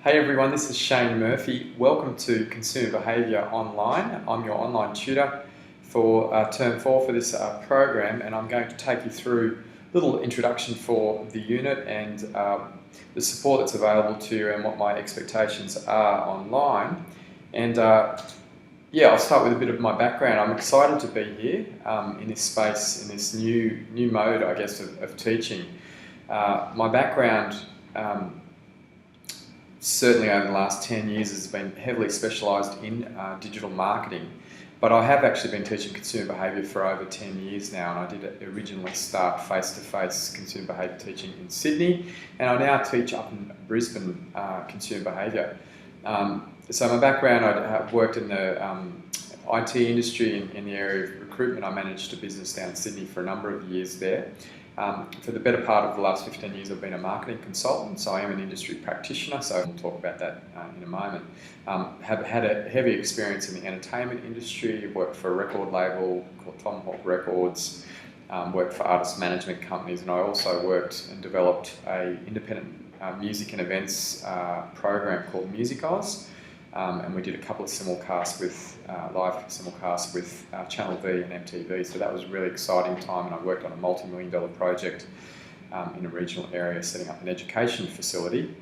Hey everyone, this is Shane Murphy. Welcome to Consumer Behaviour Online. I'm your online tutor for Term 4 for this program, and I'm going to take you through a little introduction for the unit and the support that's available to you and what my expectations are online. And I'll start with a bit of my background. I'm excited to be here in this space, in this new mode, I guess, of teaching. My background certainly over the last 10 years has been heavily specialised in digital marketing, but I have actually been teaching consumer behaviour for over 10 years now, and I did originally start face-to-face consumer behaviour teaching in Sydney, and I now teach up in Brisbane consumer behaviour. So my background, I have worked in the IT industry in the area of recruitment. I managed a business down in Sydney for a number of years there. For the better part of the last 15 years, I've been a marketing consultant, so I am an industry practitioner, so we'll talk about that in a moment. Have had a heavy experience in the entertainment industry, worked for a record label called Tomahawk Records, worked for artist management companies, and I also worked and developed an independent music and events program called Music Oz. And we did a couple of simulcasts with live simulcasts with Channel V and MTV, so that was a really exciting time, and I worked on a multi-million-dollar project in a regional area setting up an education facility.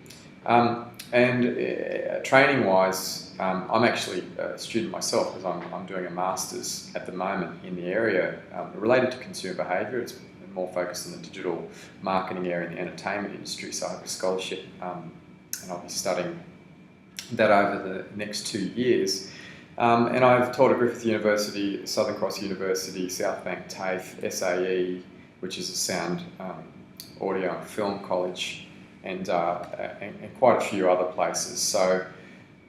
Training-wise, I'm actually a student myself because I'm doing a master's at the moment in the area related to consumer behaviour. It's more focused on the digital marketing area in the entertainment industry, so I have a scholarship and I'll be studying that over the next 2 years. And I've taught at Griffith University, Southern Cross University, Southbank TAFE, SAE, which is a sound, audio and film college, and quite a few other places. So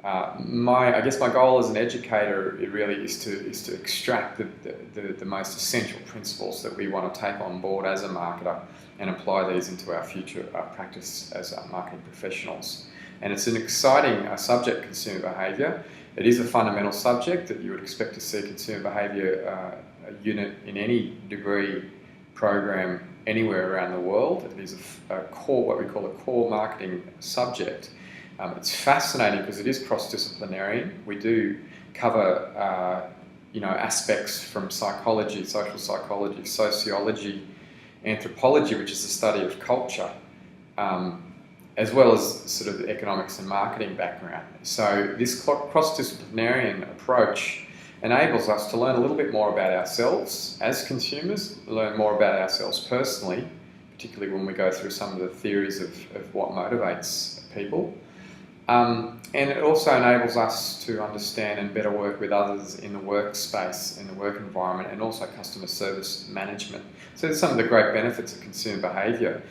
I guess my goal as an educator, it really is to extract the most essential principles that we want to take on board as a marketer and apply these into our future practice as marketing professionals. And it's an exciting subject, consumer behaviour. It is a fundamental subject that you would expect to see a consumer behaviour unit in any degree program anywhere around the world. It is a core, what we call a core marketing subject. It's fascinating because it is cross-disciplinary. We do cover aspects from psychology, social psychology, sociology, anthropology, which is the study of culture, as well as sort of the economics and marketing background. So this cross-disciplinary approach enables us to learn a little bit more about ourselves as consumers, learn more about ourselves personally, particularly when we go through some of the theories of what motivates people. And it also enables us to understand and better work with others in the workspace, in the work environment, and also customer service management. So there's some of the great benefits of consumer behaviour.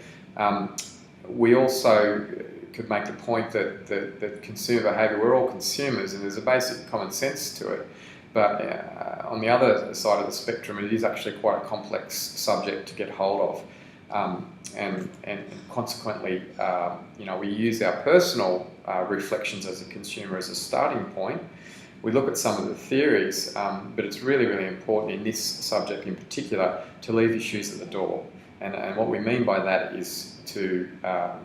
We also could make the point that consumer behaviour, we're all consumers and there's a basic common sense to it, but on the other side of the spectrum, it is actually quite a complex subject to get hold of, and consequently, we use our personal reflections as a consumer as a starting point. We look at some of the theories, but it's really, really important in this subject in particular to leave your shoes at the door. And what we mean by that is to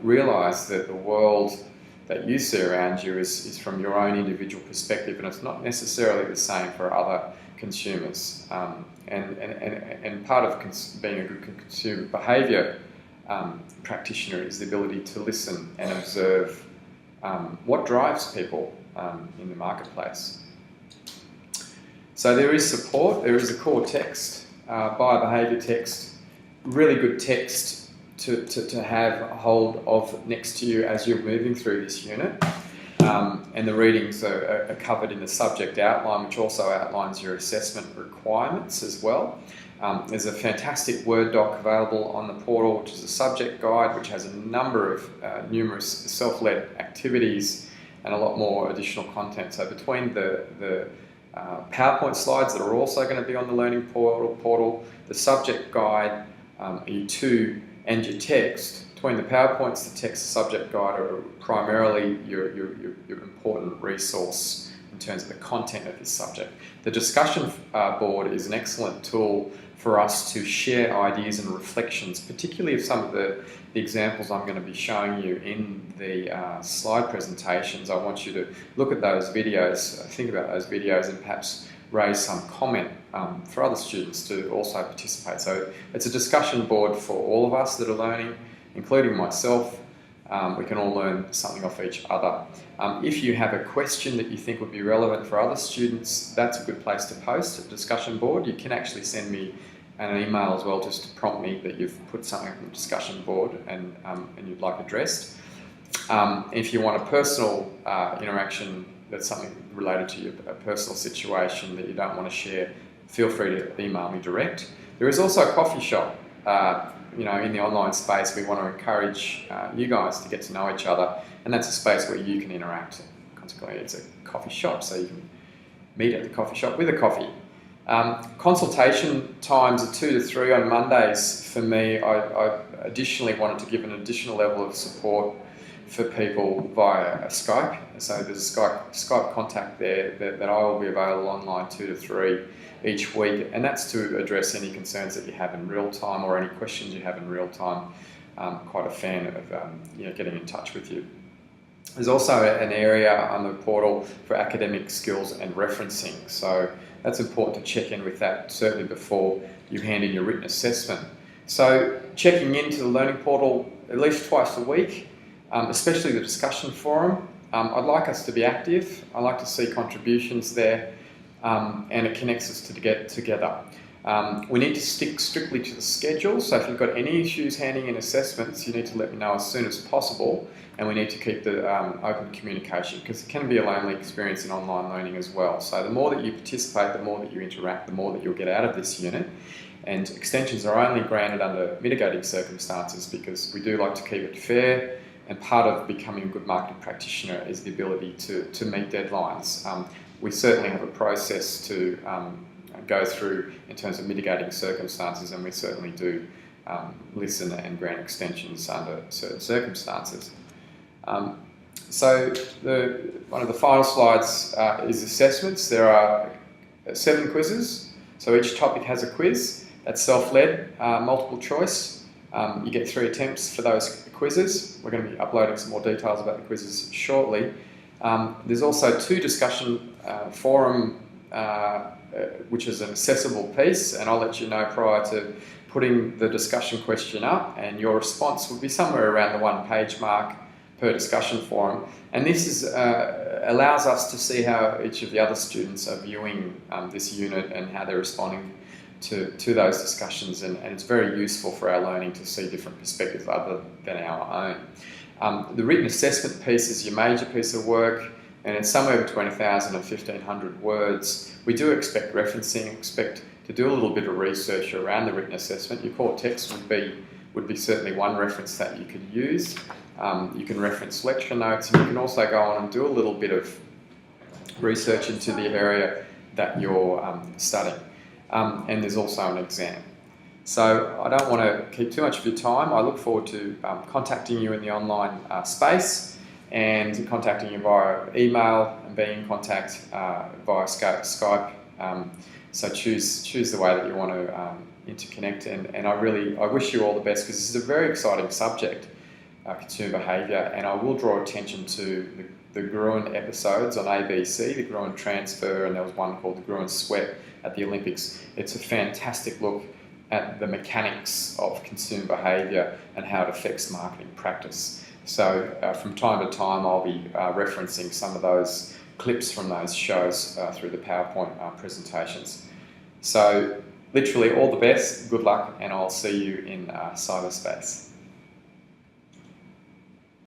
realise that the world that you see around you is from your own individual perspective, and it's not necessarily the same for other consumers. And part of being a good consumer behaviour practitioner is the ability to listen and observe what drives people in the marketplace. So there is support, there is a core text, buyer behaviour text, really good text to have a hold of next to you as you're moving through this unit. And the readings are covered in the subject outline, which also outlines your assessment requirements as well. There's a fantastic Word doc available on the portal, which is a subject guide, which has a number of numerous self-led activities and a lot more additional content. So between the PowerPoint slides that are also going to be on the learning portal, the subject guide, and your text, between the PowerPoints, the text, the subject guide are primarily your important resource in terms of the content of this subject. The discussion board is an excellent tool for us to share ideas and reflections, particularly of some of the examples I'm going to be showing you in the slide presentations. I want you to look at those videos, think about those videos, and perhaps raise some comment for other students to also participate. So it's a discussion board for all of us that are learning, including myself. We can all learn something off each other. If you have a question that you think would be relevant for other students, that's a good place to post a discussion board. You can actually send me an email as well, just to prompt me that you've put something on the discussion board and you'd like addressed. If you want a personal interaction, that's something related to a personal situation that you don't want to share, feel free to email me direct. There is also a coffee shop. In the online space. We want to encourage you guys to get to know each other, and that's a space where you can interact. Consequently, it's a coffee shop, so you can meet at the coffee shop with a coffee. Consultation times are 2 to 3 on Mondays for me. I additionally wanted to give an additional level of support for people via Skype. So there's a Skype contact there that I will be available online 2 to 3 each week, and that's to address any concerns that you have in real time or any questions you have in real time. I'm quite a fan of getting in touch with you. There's also an area on the portal for academic skills and referencing, so that's important to check in with that certainly before you hand in your written assessment. So checking into the learning portal at least twice a week, especially the discussion forum. I'd like us to be active. I like to see contributions there. And it connects us to get together. We need to stick strictly to the schedule, so if you've got any issues handing in assessments, you need to let me know as soon as possible, and we need to keep the open communication, because it can be a lonely experience in online learning as well. So the more that you participate, the more that you interact, the more that you'll get out of this unit. And extensions are only granted under mitigating circumstances, because we do like to keep it fair, and part of becoming a good marketing practitioner is the ability to meet deadlines. We certainly have a process to go through in terms of mitigating circumstances, and we certainly do listen and grant extensions under certain circumstances. So one of the final slides is assessments. There are 7 quizzes, so each topic has a quiz. That's self-led, multiple choice. You get 3 attempts for those quizzes. We're going to be uploading some more details about the quizzes shortly. There's also 2 discussion forum, which is an accessible piece, and I'll let you know prior to putting the discussion question up, and your response will be somewhere around the 1-page mark per discussion forum. And this allows us to see how each of the other students are viewing this unit and how they're responding to those discussions, and it's very useful for our learning to see different perspectives other than our own. The written assessment piece is your major piece of work, and it's somewhere between 1,000 and 1,500 words. We do expect referencing, expect to do a little bit of research around the written assessment. Your core text would be certainly one reference that you could use. You can reference lecture notes, and you can also go on and do a little bit of research into the area that you're studying. And there's also an exam. So I don't want to keep too much of your time. I look forward to contacting you in the online space, and contacting you via email and being in contact via Skype. So choose the way that you want to interconnect, and I wish you all the best, because this is a very exciting subject, consumer behaviour, and I will draw attention to the Gruen episodes on ABC, the Gruen Transfer, and there was one called the Gruen Sweat at the Olympics. It's a fantastic look at the mechanics of consumer behaviour and how it affects marketing practice. So from time to time I'll be referencing some of those clips from those shows through the PowerPoint presentations. So literally all the best, good luck, and I'll see you in cyberspace.